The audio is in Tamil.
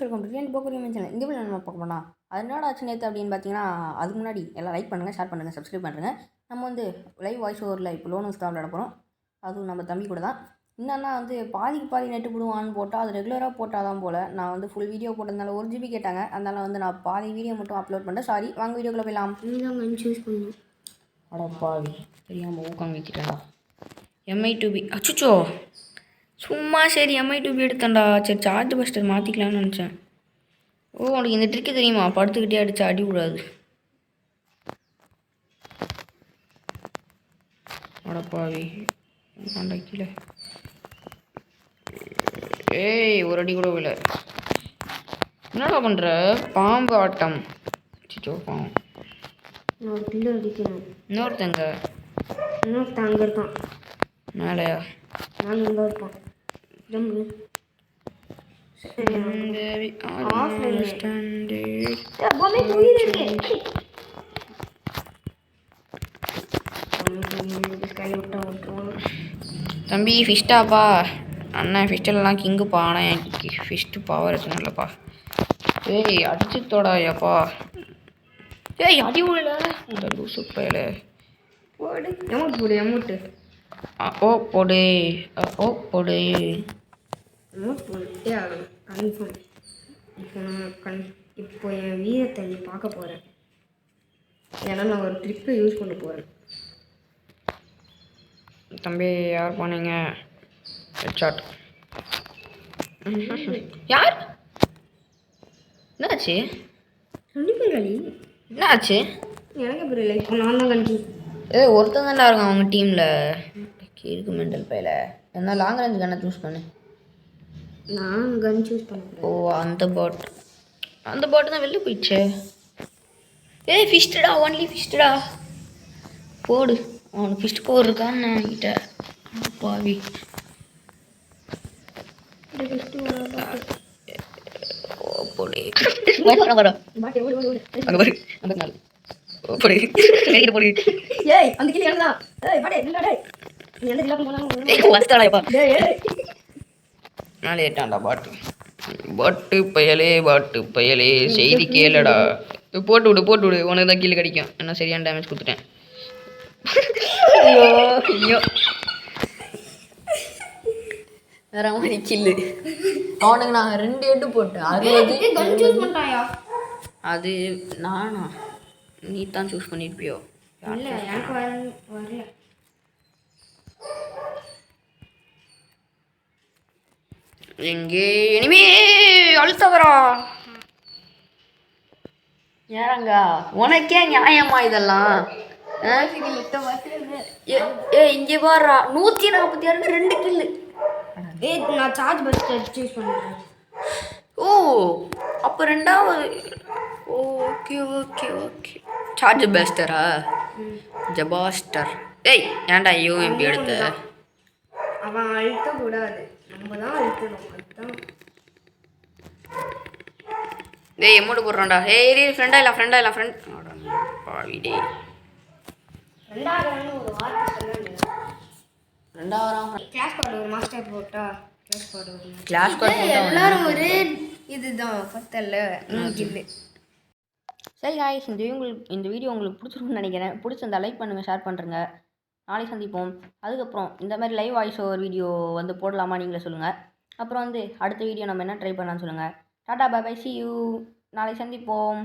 Welcome to Riyan poker gaming channel. இந்த வீடியோ நம்ம பார்க்க போனால் அது என்னடா ஆச்சு நேற்று அப்படின்னு பார்த்தீங்கன்னா, அதுக்கு முன்னாடி எல்லாம் லைக் பண்ணுங்கள், ஷேர் பண்ணுங்கள், சப்ஸ்கிரைப் பண்ணுங்கள். நம்ம வந்து லைவ் வாய்ஸ் ஓவரில் இப்போ லோனஸ் தான் விளையாட போகிறோம். அதுவும் நம்ம தம்பி கூட தான். என்னன்னா வந்து பாதி நெட்டு போடுவான்னு போட்டால் அது ரெகுலராக போட்டால் தான் போல். நான் வந்து ஃபுல் வீடியோ போட்டதுனால 1 GB கேட்டாங்க. அதனால் வந்து நான் பாதி வீடியோ மட்டும் அப்லோட் பண்ணிட்டேன். சாரி, வாங்க வீடியோக்குள்ளே போயிடலாம். நீதான் சூஸ் பண்ணணும். அட பாவி, தெரியாமல் ஊக்கம் வச்சுட்டேன்டா. MI2B அச்சுச்சோ, சும்மா சரி MI2B எடுத்தேன்டா. சரி சார்ஜ் பஸ்டர் மாற்றிக்கலாம்னு நினச்சேன். ஓ, உனக்கு இந்த ட்ரிக்கு தெரியுமா? படுத்துக்கிட்டே அடிச்சு அடி விடாது. அடப்பாவி கீழே. ஏய், ஒரு அடி கூட இல்லை. என்னடா பண்ணுற? பாம்பு ஆட்டம். சிச்சோ பாவம். நான் கில்லு அடிக்கணும். இன்னொருத்தங்க அங்கே இருக்கான். மேலையா? நான் இங்கே இருப்பான். ஜம்பு தம்பி ஃபிஷ்டாப்பா. அண்ணன் ஃபிஷ்டெல்லாம் கிங்குப்பா. ஆனால் எனக்கு ஃபிஷ்ட்டு பவர் இருக்குல்லப்பா. ஏய் அடிச்சு தோடாயாப்பா. ஏய் அடி விடல இந்த லூசு பையல. போடு எமௌண்ட் போடு எமௌண்ட்டு. ஓ போடு ஓ போடு. எமௌண்ட் போட்டே ஆகணும் கன்ஃபார்ம். இப்போ என் வீரத்தை நீ பார்க்க போகிறேன். ஏன்னா நான் ஒரு ட்ரிப்பை யூஸ் பண்ண போகிறேன். தம்பி யார் போனீங்க? ஹெட்ஷாட். யார்? என்னாச்சு? ரெண்டு பேர் களி. என்னாச்சு? எனக்கு புரியல. இப்போ நான் தான் கண்டி. ஒருத்தன் தான்டா இருக்கும் அவங்க டீமில். இருக்கு மெண்டல் பையில. என்ன லாங் ரேஞ்ச் கண்ணை சூஸ் பண்ணு. நான் கன் சூஸ் பண்ணுறேன். ஓ, அந்த பாட்டு தான் வெளில போயிடுச்சு. ஏய் ஃபிஷ்டடா, ஒன்லி ஃபிஷ்டடா. போடு, அவனுக்கு ஃபிஷ்ட் பவர் இருக்கான்னு நான் கிட்ட. பாவி போடு. நாளேட்டான்டா பாட்டு பயலே செய்தி கேளடா. போட்டு விடு உனக்கு தான் கீழே கிடைக்கும். என்ன சரியான டேமேஜ் கொடுத்துட்டேன். ஐயோ வேற மாதிரி கில்லு. அவனுக்கு நான் 2 எட்டு போட்டேன். அது நானா? நீ தான் சூஸ் பண்ணிருப்பியோ? வரல. எங்கே இனிமே அழுத்தவரா? ஏறங்க உனக்கே நியாயமா இதெல்லாம்? இங்கே பாரு 146 2 கில்லு. நான் சார்ஜ் பஸ்டர் சூஸ் பண்ணுறேன். ஓ அப்போ ரெண்டாவது. ஓகே சார்ஜ் பேஸ்டரா? ஜபாஸ்டர். ஏய் ஏன்டா யூஎம்பி எடுத்த? அவன் அழுத்தக்கூடாது, நம்ம தான் அழுத்தணும். அதுதான். டேய் எமௌண்ட் போடுறான்டா. ஏய் ஃப்ரெண்ட் பாவி டேய். ரெண்டாவது ஒரு வார்த்தை சொல்லணும். ரெண்டாவது கிளாஸ் கார்டு ஒரு மாஸ்டர் போட்டா கிளாஸ் கார்டு எல்லாரும் ஒரு இதுதான் பத்தல்ல. சரி காய்ஸ், இந்த வீடியோ உங்களுக்கு பிடிச்சிருக்குன்னு நினைக்கிறேன். பிடிச்சிருந்தா லைக் பண்ணுங்கள், ஷேர் பண்ணுறேங்க. நாளைக்கு சந்திப்போம். அதுக்கப்புறம் இந்த மாதிரி லைவ் வாய்ஸ் ஓவர் வீடியோ வந்து போடலாமா நீங்களே சொல்லுங்கள். அப்புறம் வந்து அடுத்த வீடியோ நம்ம என்ன ட்ரை பண்ணலான்னு சொல்லுங்கள். Tata bye bye, see you. நாளைக்கு சந்திப்போம்.